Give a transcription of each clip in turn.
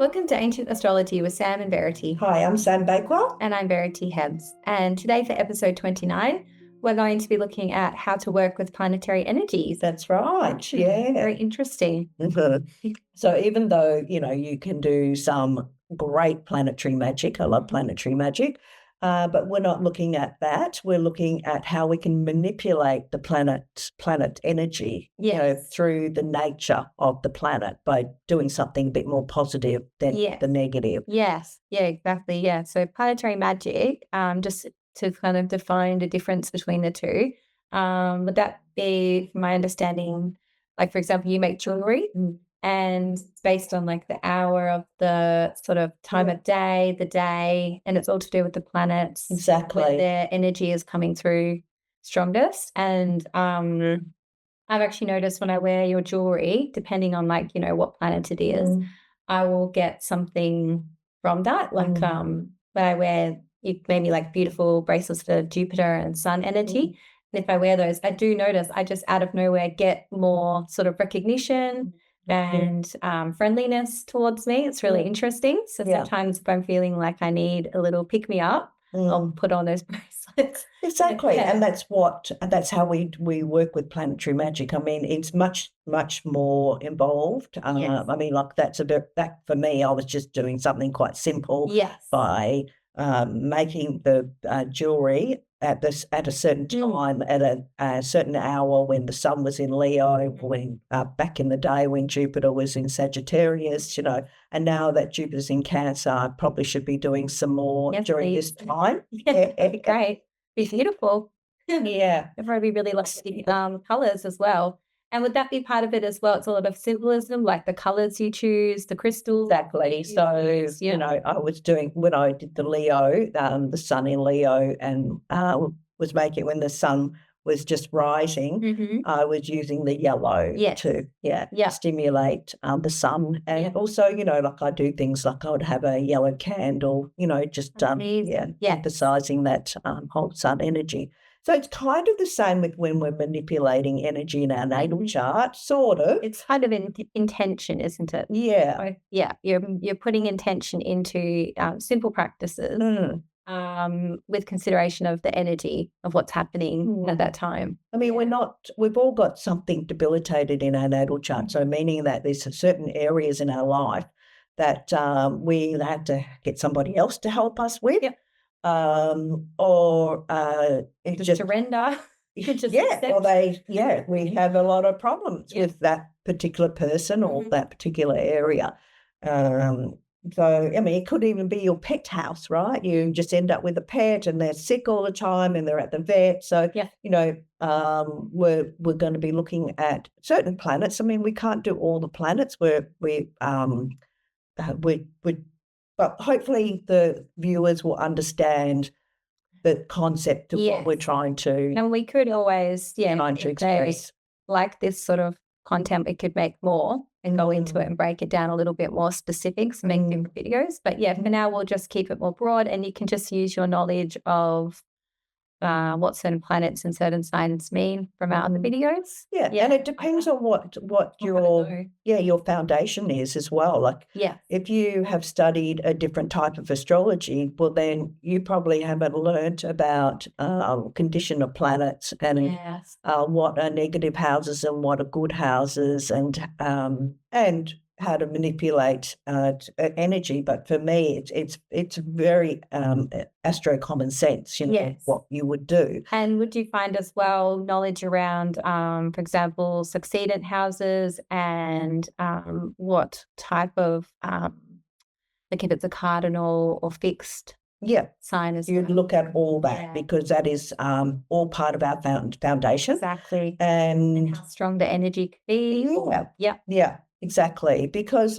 Welcome to Ancient Astrology with Sam and Verity. Hi, I'm Sam Bakewell. And I'm Verity Hebbs. And today for episode 29, we're going to be looking at how to work with planetary energies. That's right, yeah. Very interesting. So even though, you can do some great planetary magic, I love planetary magic, but we're not looking at that. We're looking at how we can manipulate the planet energy, through the nature of the planet by doing something a bit more positive than the negative. Yes, yeah, exactly, yeah. So planetary magic, just to kind of define the difference between the two, would that be, from my understanding, like, for example, you make jewelry and it's based on like the hour of the sort of time of day, the day, and it's all to do with the planets. Exactly. When their energy is coming through strongest. And I've actually noticed when I wear your jewelry, depending on like, what planet it is, I will get something from that. Like when I wear maybe like beautiful bracelets for Jupiter and Sun energy. And if I wear those, I do notice I just out of nowhere get more sort of recognition and friendliness towards me. It's really interesting. So sometimes if I'm feeling like I need a little pick-me-up, I'll put on those bracelets. Exactly. And that's how we work with planetary magic. I mean, it's much, much more involved. I mean, like that for me, I was just doing something quite simple by making the jewelry at a certain time, at a certain hour when the sun was in Leo, when back in the day when Jupiter was in Sagittarius, and now that Jupiter's in Cancer, I probably should be doing some more during this time. That'd be great. Be beautiful. Yeah. I'd probably really like the colours as well. And would that be part of it as well? It's a lot of symbolism, like the colours you choose, the crystals. Exactly. So, I was doing, when I did the Leo, the sun in Leo, and was making, when the sun was just rising, I was using the yellow to stimulate the sun. And also, like I do things like I would have a yellow candle, just emphasising that whole sun energy. So it's kind of the same with when we're manipulating energy in our natal chart, sort of. It's kind of intention, isn't it? Yeah. So, you're putting intention into simple practices with consideration of the energy of what's happening at that time. I mean, we've all got something debilitated in our natal chart, so meaning that there's certain areas in our life that we have to get somebody else to help us with. Yep. Or just surrender. We have a lot of problems with that particular person or that particular area. So, I mean, it could even be your pet house, right? You just end up with a pet and they're sick all the time and they're at the vet. So, we're going to be looking at certain planets. I mean, we can't do all the planets. But hopefully the viewers will understand the concept of what we're trying to. And we could always, trying to express. Like this sort of content, we could make more and go into it and break it down a little bit more specifics and make different videos. But for now, we'll just keep it more broad, and you can just use your knowledge of what certain planets and certain signs mean from out in the videos. And it depends on what your foundation is as well. Like if you have studied a different type of astrology, well then you probably haven't learnt about condition of planets and what are negative houses and what are good houses and how to manipulate energy. But for me, it's very astro common sense, what you would do. And would you find as well knowledge around, for example, succedent houses and what type of, like if it's a cardinal or fixed sign as You'd look at all that because that is all part of our foundation. Exactly. And how strong the energy could be. Yeah. Exactly, because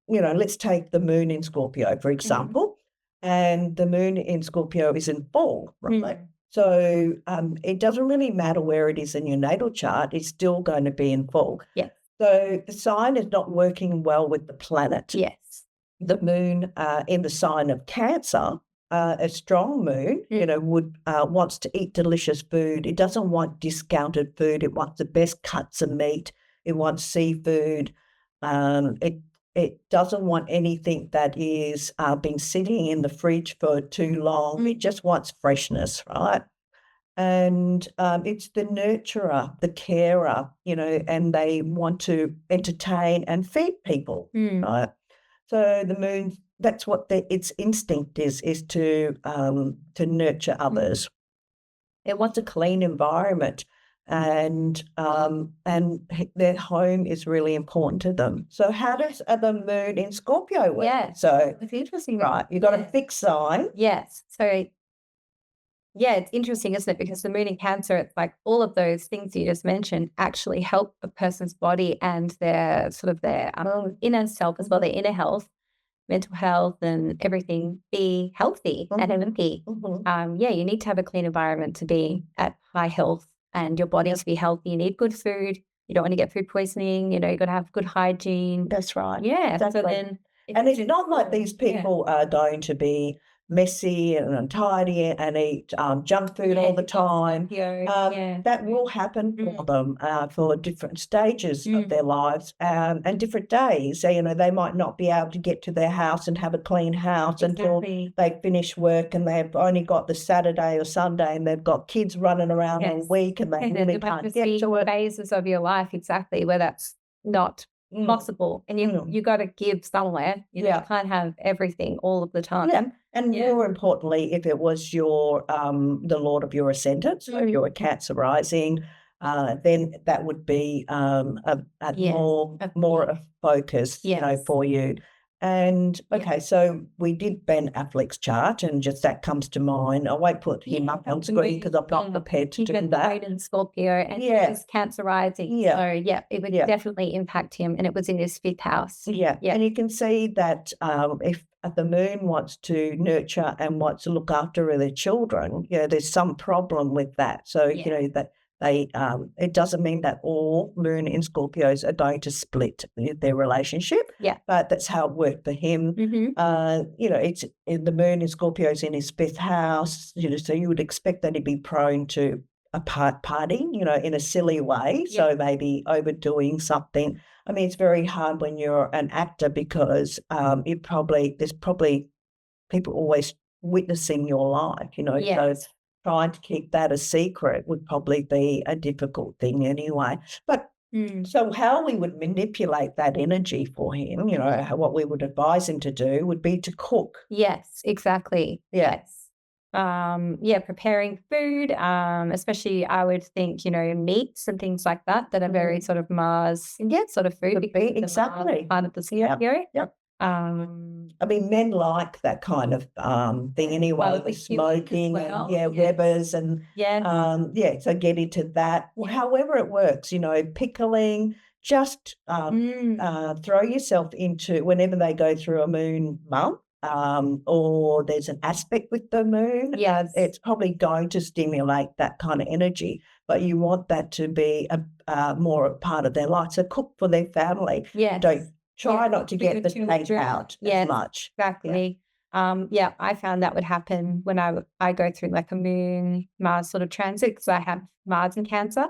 let's take the moon in Scorpio, for example, and the moon in Scorpio is in full, right? So it doesn't really matter where it is in your natal chart, it's still going to be in full. So the sign is not working well with the planet. The moon in the sign of Cancer, a strong moon, wants to eat delicious food. It doesn't want discounted food. It wants the best cuts of meat. It wants seafood. It it doesn't want anything that is been sitting in the fridge for too long. It just wants freshness, right? And it's the nurturer, the carer, and they want to entertain and feed people, right? So the moon, that's what its instinct is to nurture others. It wants a clean environment, and their home is really important to them. So how does the moon in Scorpio work? Yeah. So it's interesting, right, you've got a fixed sign. Yes. So yeah, it's interesting, isn't it? Because the moon in Cancer, it's like all of those things you just mentioned actually help a person's body and their sort of their inner self as well, their inner health, mental health, and everything be healthy and happy. Yeah, you need to have a clean environment to be at high health, and your body to be healthy. You need good food. You don't want to get food poisoning. You got to have good hygiene. That's right. Yeah. Exactly. So then, and it's not like these people are going to be messy and untidy and eat junk food all the time. That will happen for them for different stages of their lives and different days. So, they might not be able to get to their house and have a clean house until they finish work, and they've only got the Saturday or Sunday, and they've got kids running around all week, and they really can't get to it. Phases of your life, exactly, where that's not possible, and you got to give somewhere. You can't have everything all of the time. And more importantly, if it was your the Lord of your ascendant, so you're a Cancer rising, then that would be more a focus, for you. And okay, so we did Ben Affleck's chart, and just that comes to mind. I won't put him up on screen because I'm not prepared to do that. In Scorpio, and he was Cancer rising, so it would definitely impact him, and it was in his 5th house. And you can see that if the moon wants to nurture and wants to look after their children, there's some problem with that. So that they it doesn't mean that all moon in Scorpios are going to split their relationship. But that's how it worked for him. It's the moon in Scorpios in his 5th house. So you would expect that he'd be prone to a party, in a silly way. So maybe overdoing something. I mean, it's very hard when you're an actor because there's probably people always witnessing your life, so trying to keep that a secret would probably be a difficult thing anyway. But so how we would manipulate that energy for him, what we would advise him to do would be to cook. Yes, exactly. Yes. Preparing food, especially I would think, meats and things like that are very sort of Mars sort of food. Exactly. Part of the Scorpio. I mean, men like that kind of thing anyway, the smoking and Webbers and so get into that. However it works, pickling, just throw yourself into whenever they go through a moon month. Or there's an aspect with the moon, it's probably going to stimulate that kind of energy, but you want that to be more a part of their life. So cook for their family. Don't try not to get the take out as much. Exactly. I found that would happen when I go through like a moon Mars sort of transit, because I have Mars in Cancer.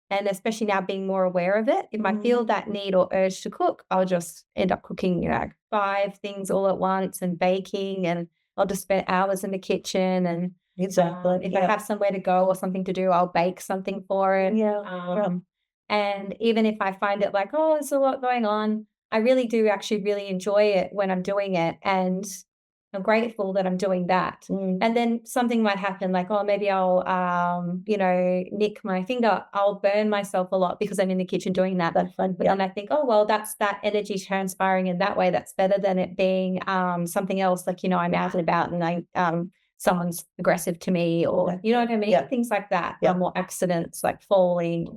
And especially now being more aware of it, if I feel that need or urge to cook, I'll just end up cooking, 5 things all at once and baking, and I'll just spend hours in the kitchen. And if I have somewhere to go or something to do, I'll bake something for it. And even if I find it like, there's a lot going on, I really do actually really enjoy it when I'm doing it. And I'm grateful that I'm doing that. And then something might happen like, maybe I'll, nick my finger. I'll burn myself a lot because I'm in the kitchen doing that. That's fun. And I think, that's that energy transpiring in that way. That's better than it being something else. Like, I'm out and about and someone's aggressive to me, or you know what I mean? Things like that. More accidents like falling.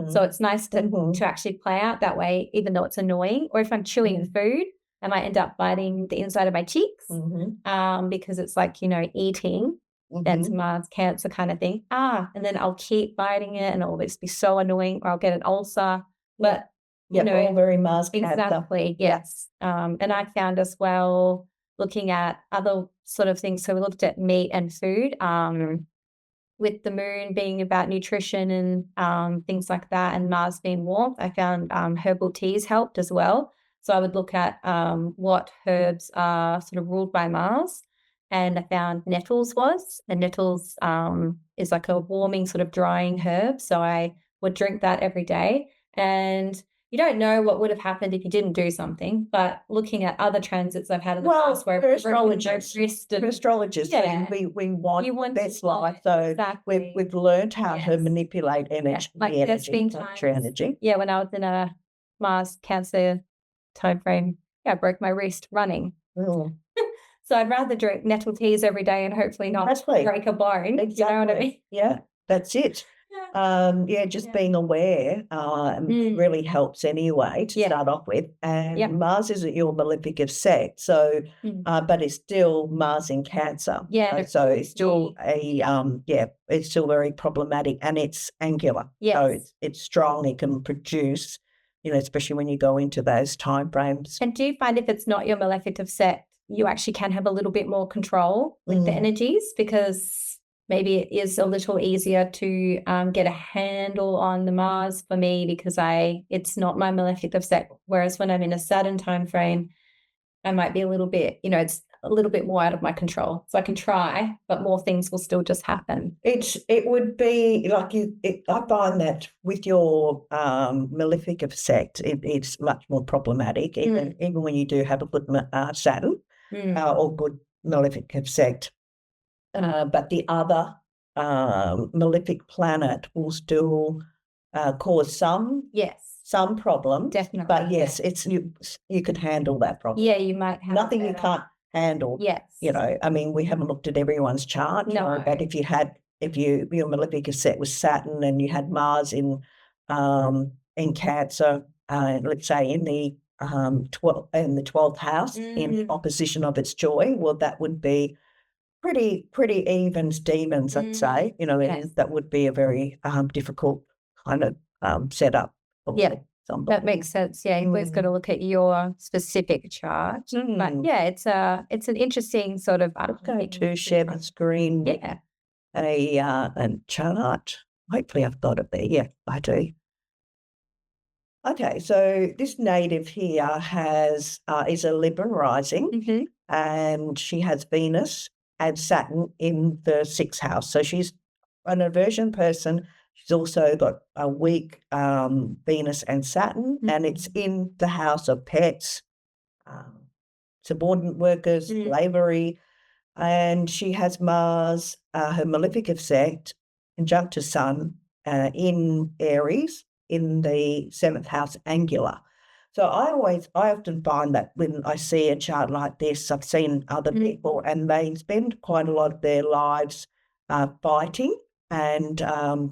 So it's nice to actually play out that way, even though it's annoying. Or if I'm chewing food, I might end up biting the inside of my cheeks because it's like, eating. That's Mars Cancer kind of thing. And then I'll keep biting it and it'll just be so annoying, or I'll get an ulcer. But, all very Mars Cancer. Exactly, yes. And I found as well, looking at other sort of things, so we looked at meat and food. with the moon being about nutrition and things like that, and Mars being warmth, I found herbal teas helped as well. So I would look at what herbs are sort of ruled by Mars, and I found nettles and nettles is like a warming sort of drying herb. So I would drink that every day, and you don't know what would have happened if you didn't do something, but looking at other transits I've had in the past where for astrologers, Yeah. we want You want best to- life. So Exactly. we've learned how to Yes. manipulate energy, Like the there's energy, been planetary times, energy. yeah, when I was in a Mars Cancer time frame, I broke my wrist running. Mm. So I'd rather drink nettle teas every day and hopefully not Exactly. break a bone. Exactly. You know what I mean? Yeah, that's it. Just being aware really helps anyway to start off with. And Mars isn't your malefic of sect, so but it's still Mars in Cancer. Yeah. So it's still it's still very problematic, and it's angular. Yes. So it's strong. It can produce, especially when you go into those time frames. And do you find if it's not your malefic of sect, you actually can have a little bit more control with the energies, because maybe it is a little easier to get a handle on the Mars for me, because it's not my malefic of sect. Whereas when I'm in a Saturn time frame, I might be a little bit, it's a little bit more out of my control. So I can try, but more things will still just happen. It would be like I find that with your malefic of sect, it's much more problematic, even when you do have a good Saturn or good malefic of sect. But the other malefic planet will still cause some problem. Definitely. But yes, it's you can handle that problem. Yeah, you might have nothing you can't handle. Yes. I mean, we haven't looked at everyone's chart. No. But if your malefic is set with Saturn and you had Mars in Cancer, let's say in the 12th house in opposition of its joy, well, that would be pretty even Stevens, I'd say. And that would be a very difficult kind of setup. That makes sense. Yeah, you've always got to look at your specific chart. But yeah, it's an interesting sort of. I'm going to share my screen. Yeah. A chart. Hopefully, I've got it there. Yeah, I do. Okay, so this native here is a Libra rising, and she has Venus and Saturn in the 6th house. So she's an aversion person. She's also got a weak Venus and Saturn, and it's in the house of pets, subordinate workers, slavery, and she has Mars, her malefic of sect, conjunct to Sun in Aries in the 7th house angular. So I often find that when I see a chart like this, I've seen other people and they spend quite a lot of their lives fighting, and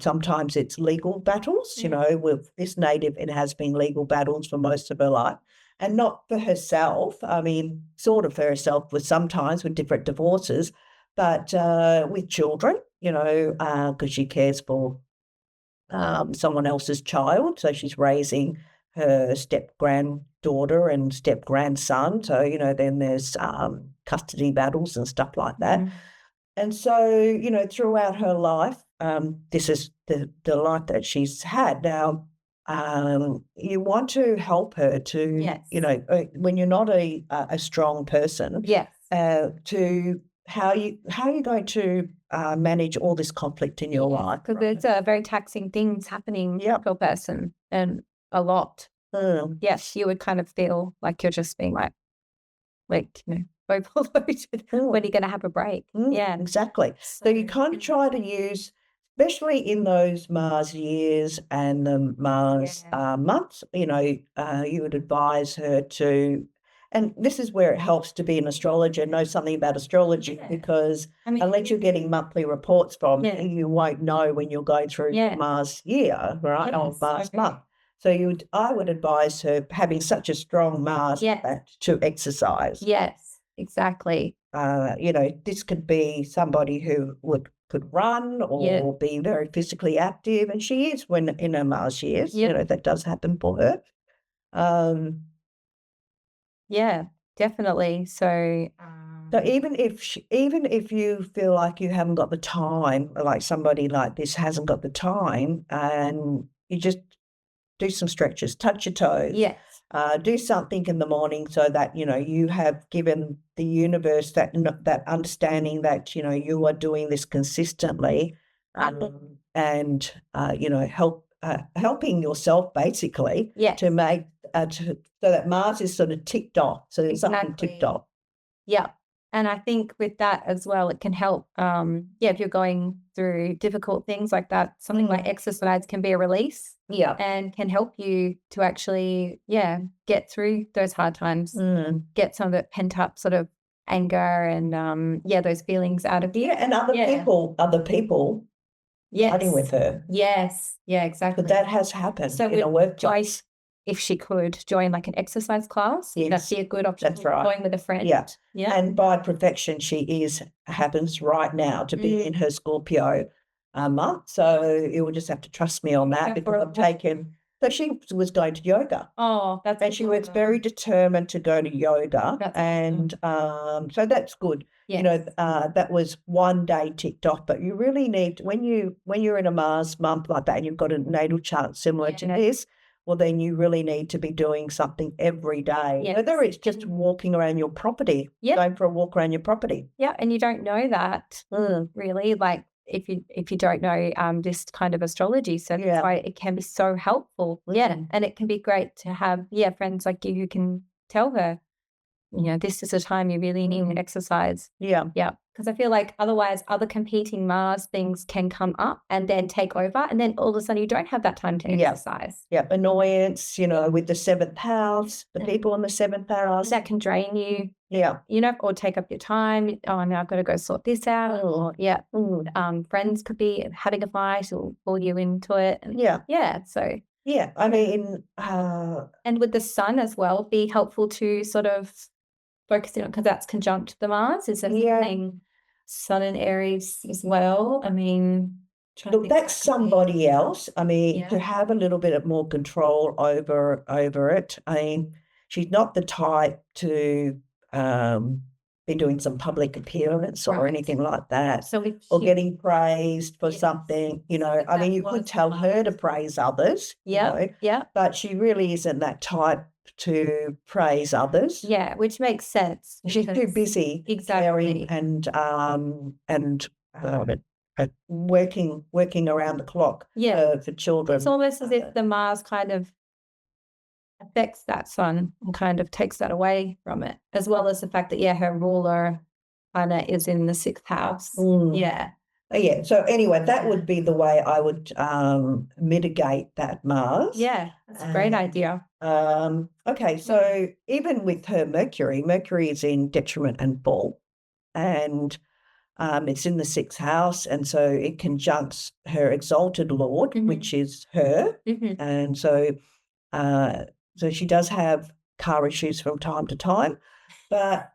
sometimes it's legal battles. With this native, it has been legal battles for most of her life, and not for herself. I mean, sort of for herself with sometimes with different divorces, but with children, because she cares for someone else's child. So she's raising her step-granddaughter and step-grandson. So, then there's custody battles and stuff like that. And so, throughout her life, this is the life that she's had. Now, you want to help her to, when you're not a strong person, to how you're going to manage all this conflict in your life. Because there's very taxing things happening per person, and a lot. Yes, you would kind of feel like you're just being overloaded. When are you going to have a break? Yeah, exactly. So you kind of try to use, especially in those Mars years and the Mars months, you would advise her to, and this is where it helps to be an astrologer, know something about astrology, because unless you're getting monthly reports from you won't know when you're going through Mars year, right, or Mars month. So I would advise her, having such a strong Mars, to exercise. Yes, exactly. This could be somebody who could run or be very physically active, and she is when in her Mars years. That does happen for her. Yeah, definitely. So So even if you feel like you haven't got the time, like somebody like this hasn't got the time, and you just do some stretches, touch your toes. Yes. Do something in the morning so that, you have given the universe that understanding that, you are doing this consistently, and, helping yourself basically Yes. to make, so that Mars is sort of ticked off. So there's something ticked off. Yeah. And I think with that as well, it can help, if you're going through difficult things like that, something like exercise can be a release. Yeah. And can help you to actually, get through those hard times, get some of the pent up sort of anger and, those feelings out of you. Yeah, and other people fighting with her. Yes. Yeah, exactly. But that has happened So in a workplace. If she could join like an exercise class, that'd be a good option. That's right. Going with a friend. Yeah. Yeah. And by perfection, happens right now to be in her Scorpio month. So you will just have to trust me on that because I've taken. So she was going to yoga. Oh, that's and she was very determined to go to yoga, so that's good. Yes. That was one day ticked off, but you really need when you're in a Mars month like that and you've got a natal chart similar to this. Well, then you really need to be doing something every day, whether it's just walking around your property, going for a walk around your property. Yeah, and you don't know that really, like if you don't know this kind of astrology, so that's why it can be so helpful. Yeah, and it can be great to have friends like you who can tell her, this is a time you really need to exercise. Yeah. Because I feel like otherwise other competing Mars things can come up and then take over, and then all of a sudden you don't have that time to exercise. Yeah, annoyance, with the 7th house, the people in the 7th house. That can drain you. Yeah. Or take up your time. Oh, now I've got to go sort this out. Or, friends could be having a fight or pull you into it. And, so. Yeah, I mean. And with the sun as well, be helpful to sort of focusing on, because that's conjunct the Mars. Is there something Sun in Aries as well? I mean, look, that's somebody else. I mean, to have a little bit of more control over it. I mean, she's not the type to be doing some public appearance or anything like that, or getting praised for something. I mean, you could tell her to praise others. But she really isn't that type to praise others. Yeah, which makes sense. She's too busy caring and working around the clock for children. It's almost as if the Mars kind of affects that sun and kind of takes that away from it, as well as the fact that her ruler kind of is in the 6th house. So anyway, that would be the way I would mitigate that Mars. Yeah, that's a great idea. Okay, so even with her Mercury is in detriment and fall, and it's in the 6th house, and so it conjuncts her exalted Lord, which is her, and so she does have car issues from time to time, but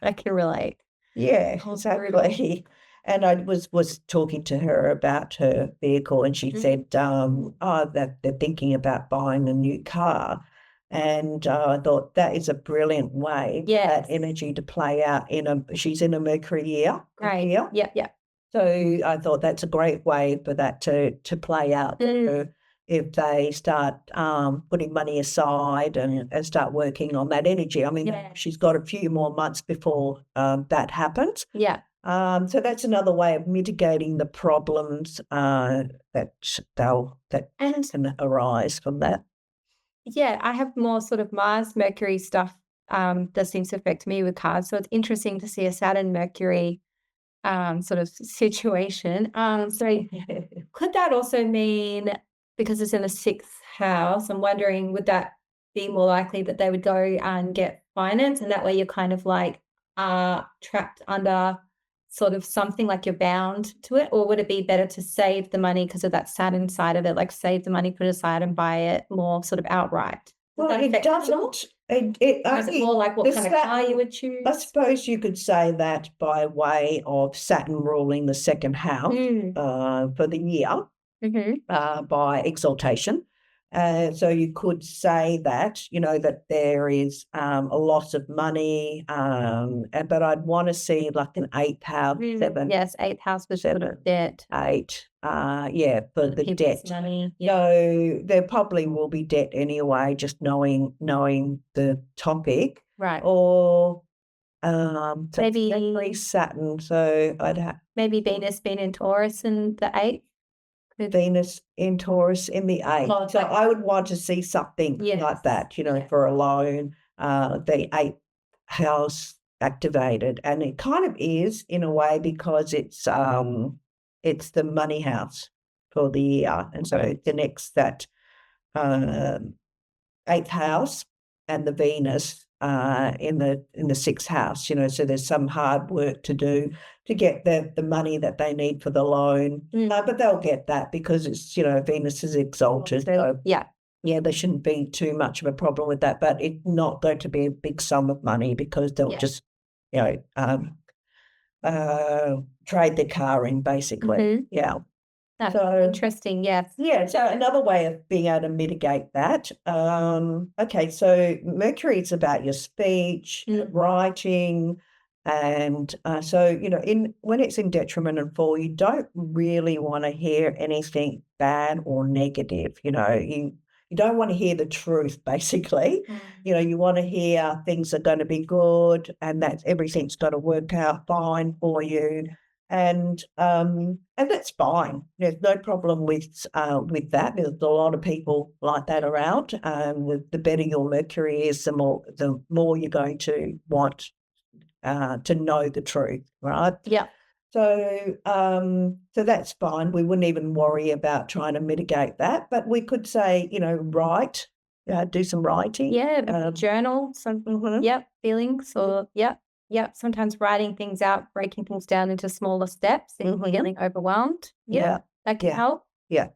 I can relate. Yeah, exactly. And I was talking to her about her vehicle, and she said, that they're thinking about buying a new car. And I thought that is a brilliant way for that energy to play out she's in a Mercury year. Great. Yeah. So I thought that's a great way for that to play out if they start putting money aside and start working on that energy. I mean, she's got a few more months before that happens. Yeah. So that's another way of mitigating the problems that can arise from that. Yeah, I have more sort of Mars Mercury stuff that seems to affect me with cars. So it's interesting to see a Saturn Mercury sort of situation. So could that also mean, because it's in the 6th house, I'm wondering, would that be more likely that they would go and get finance, and that way you're kind of like trapped under sort of something, like you're bound to it? Or would it be better to save the money because of that Saturn side of it, like save the money, put it aside and buy it more sort of outright? Well, it doesn't. Is it more like what kind of car you would choose? I suppose you could say that by way of Saturn ruling the 2nd house for the year by exaltation. So you could say that, that there is a loss of money, but I'd want to see like an 8th house, 7. Yes, 8th house was sort of debt. 8, for the debt. Money. So there probably will be debt anyway, just knowing the topic. Right. Or maybe definitely Saturn. So I'd have maybe Venus being in Taurus in the 8th. Venus in Taurus in the 8th. So I would want to see something like that, for a loan, the 8th house activated. And it kind of is in a way because it's the money house for the year. And so it connects that 8th house and the Venus in the 6th house, so there's some hard work to do to get the money that they need for the loan. But they'll get that because it's, Venus is exalted. So yeah, there shouldn't be too much of a problem with that, but it's not going to be a big sum of money because they'll just, trade the car in basically. Yeah. That's so interesting, yes. Yeah, so another way of being able to mitigate that. Okay, so Mercury is about your speech, writing, and so, when it's in detriment and fall, you don't really want to hear anything bad or negative, you don't want to hear the truth, basically. You want to hear things are going to be good and that everything's going to work out fine for you. And that's fine. There's no problem with that. There's a lot of people like that around. The better your Mercury is, the more you're going to want to know the truth, right? Yeah. So that's fine. We wouldn't even worry about trying to mitigate that. But we could say, write, do some writing. Yeah, journal, something. Yep, feelings or yeah, sometimes writing things out, breaking things down into smaller steps and feeling overwhelmed. Yeah, that can help. Yeah.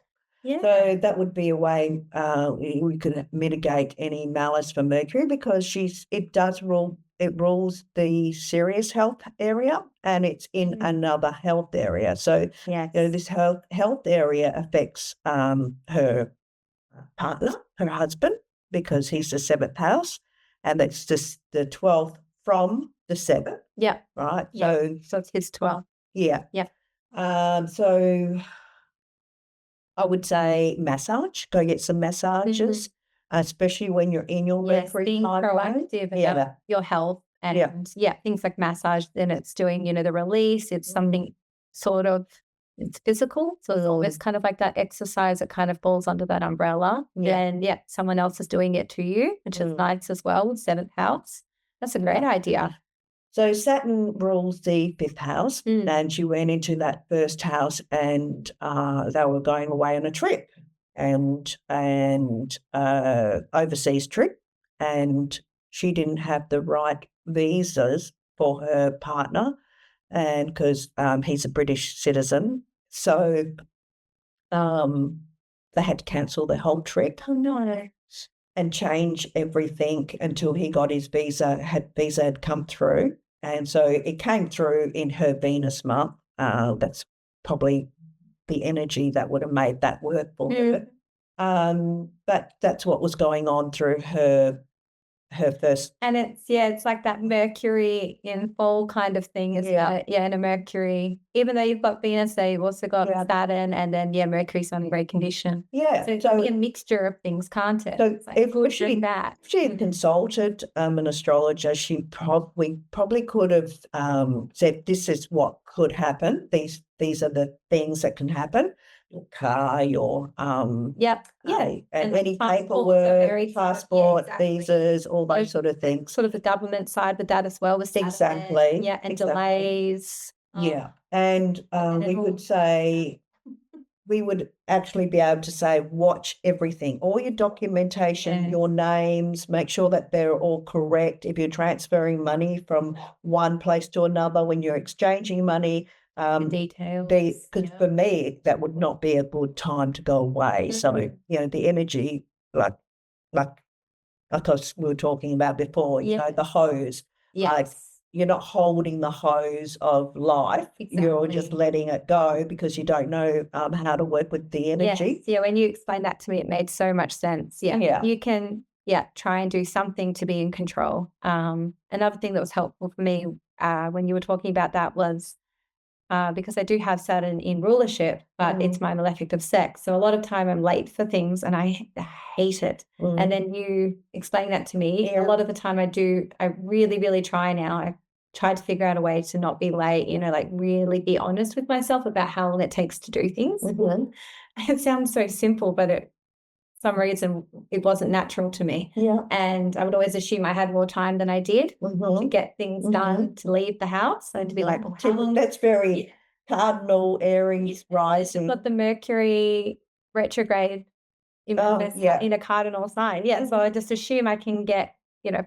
So that would be a way we could mitigate any malice for Mercury because it rules the serious health area and it's in another health area. So this health area affects her partner, her husband, because he's the 7th house, and that's just the 12th from the 7th. Yeah. Right. Yeah. So it's his 12th. Yeah. Yeah. So I would say massage. Go get some massages, especially when you're in your Mercury. Being proactive about your health and things like massage. Then it's doing, the release. It's something sort of. It's physical, so it's kind of like that exercise that kind of falls under that umbrella. And someone else is doing it to you, which is nice as well with 7th house. That's a great idea. So Saturn rules the 5th house, and she went into that 1st house, and they were going away on a trip, and overseas trip, and she didn't have the right visas for her partner, and because he's a British citizen, so they had to cancel the whole trip. Oh no. And change everything until he got his visa had come through. And so it came through in her Venus month. That's probably the energy that would have made that work for her. But that's what was going on through her first. And it's like that Mercury in fall kind of thing. And a Mercury, even though you've got Venus, they've also got Saturn, and then Mercury's on great condition. Yeah. So it can be a mixture of things, can't it? So if she had consulted an astrologer, she probably could have said, this is what could happen. These are the things that can happen. Your car, your and any paperwork, passport, visas, all those sort of things. Sort of the government side with that as well. With exactly. Delays. And we could say, we would actually be able to say, watch everything, all your documentation, your names, make sure that they're all correct. If you're transferring money from one place to another, when you're exchanging money, details. Because for me, that would not be a good time to go away. So, the energy, like we were talking about before, the hose. Yes. you're not holding the hose of life. You're just Exactly. letting it go because you don't know how to work with the energy. Yes. Yeah, when you explained that to me, it made so much sense. Yeah. Yeah. You can, try and do something to be in control. Another thing that was helpful for me when you were talking about that was because I do have Saturn in rulership, but it's my malefic of sex. So a lot of time I'm late for things and I hate it. And then you explain that to me. A lot of the time I really, really try now. I try to figure out a way to not be late, like really be honest with myself about how long it takes to do things. It sounds so simple, but some reason it wasn't natural to me. Yeah. And I would always assume I had more time than I did to get things done, to leave the house, and to be like, how long? That's very cardinal Aries rising. Got the Mercury retrograde in a cardinal sign. Yeah. So I just assume I can get,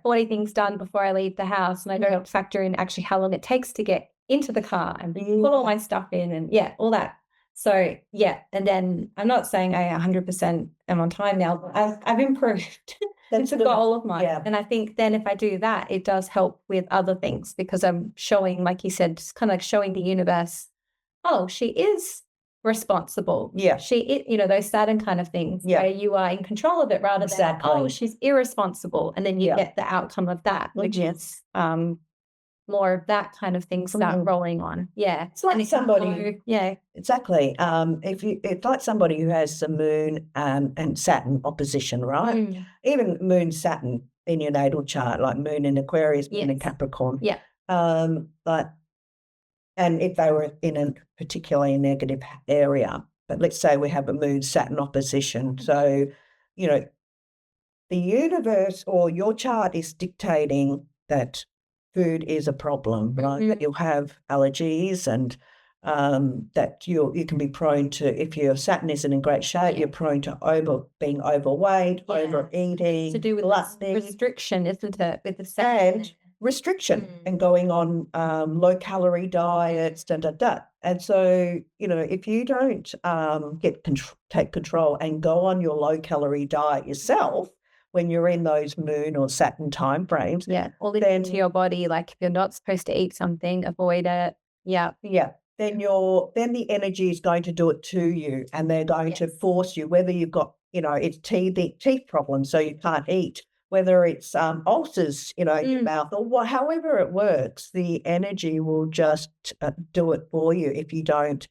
40 things done before I leave the house. And I don't factor in actually how long it takes to get into the car and put all my stuff in and all that. So, and then I'm not saying I 100% am on time now, but I've improved. It's a goal of mine. And I think then if I do that, it does help with other things because I'm showing, like you said, just kind of like showing the universe, oh, she is responsible. Yeah. She is, those Saturn kind of things where you are in control of it rather than, oh, she's irresponsible. And then you get the outcome of that, which is more of that kind of thing start rolling on. Yeah. It's like somebody. Exactly. It's like somebody who has the moon and Saturn opposition, right? Even moon Saturn in your natal chart, like moon in Aquarius, moon in Capricorn. Yeah. And if they were in a particularly negative area, but let's say we have a moon Saturn opposition. So, the universe or your chart is dictating that food is a problem, right? That you'll have allergies and that you can be prone to, if your Saturn isn't in great shape, you're prone to being overweight, overeating, to do with restriction, isn't it? With the Saturn. Restriction and going on low calorie diets, and so if you don't take control and go on your low calorie diet yourself when you're in those moon or Saturn time frames, or listen to your body, like if you're not supposed to eat something, avoid it. Then the energy is going to do it to you, and they're going to force you, whether you've got it's teeth problems so you can't eat, whether it's ulcers, in your mouth, or however it works, the energy will just do it for you if you don't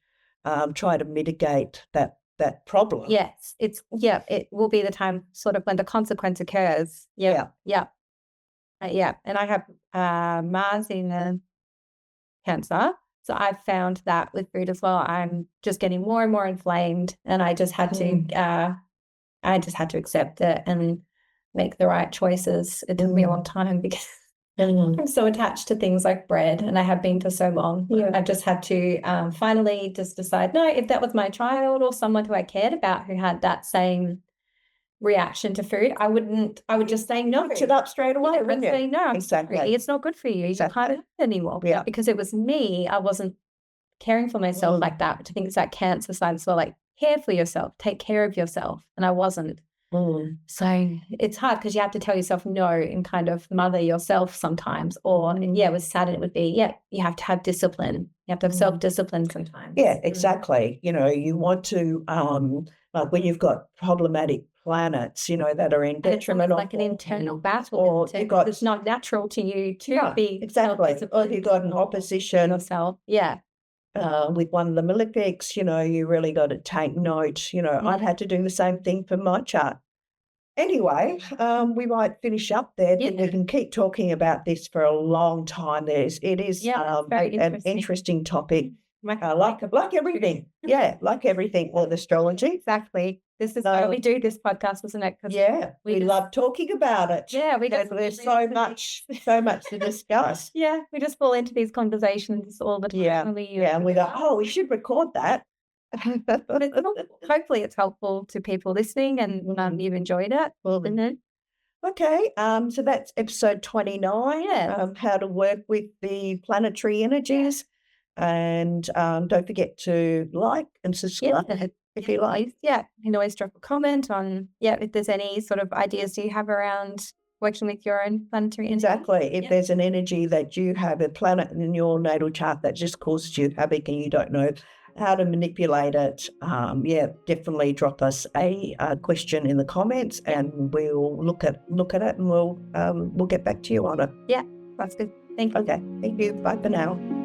try to mitigate that problem. Yes, it will be the time sort of when the consequence occurs. And I have Mars in Cancer, so I've found that with food as well. I'm just getting more and more inflamed, and I just had to accept it and make the right choices. It took me a long time because I'm so attached to things like bread, and I have been for so long. I've just had to finally just decide, no, if that was my child or someone who I cared about who had that same reaction to food, I would just say no. Switch it up straight away. I'd say no, exactly. It's not good for you. You can't eat it anymore. Because it was me, I wasn't caring for myself like that, which I think is that Cancer side as well, like care for yourself, take care of yourself, and I wasn't. So it's hard because you have to tell yourself no and kind of mother yourself sometimes. Or with Saturn it would be you have to have discipline. You have to have self-discipline sometimes. Yeah, exactly. You want to like when you've got problematic planets, that are in detriment, like an internal battle, or it's not natural to you to be exactly. Or you've got an opposition yourself. With one of the malefics, you really got to take note. I've had to do the same thing for my chart. Anyway, we might finish up there. We can keep talking about this for a long time. It is an interesting topic. Like everything. Like everything with astrology. Exactly. This is why we do this podcast, isn't it? We love talking about it. There's so much to discuss. We just fall into these conversations all the time. And we go, we should record that. But hopefully it's helpful to people listening, and you've enjoyed it. Okay, so that's episode 29, how to work with the planetary energies. And don't forget to like and subscribe if you like. You can always drop a comment on if there's any sort of ideas you have around working with your own planetary energy. Exactly. If there's an energy that you have, a planet in your natal chart that just causes you havoc and you don't know how to manipulate it, definitely drop us a question in the comments, and we'll look at it, and we'll get back to you on it. Yeah, that's good. Thank you. Okay. Thank you. Bye for now.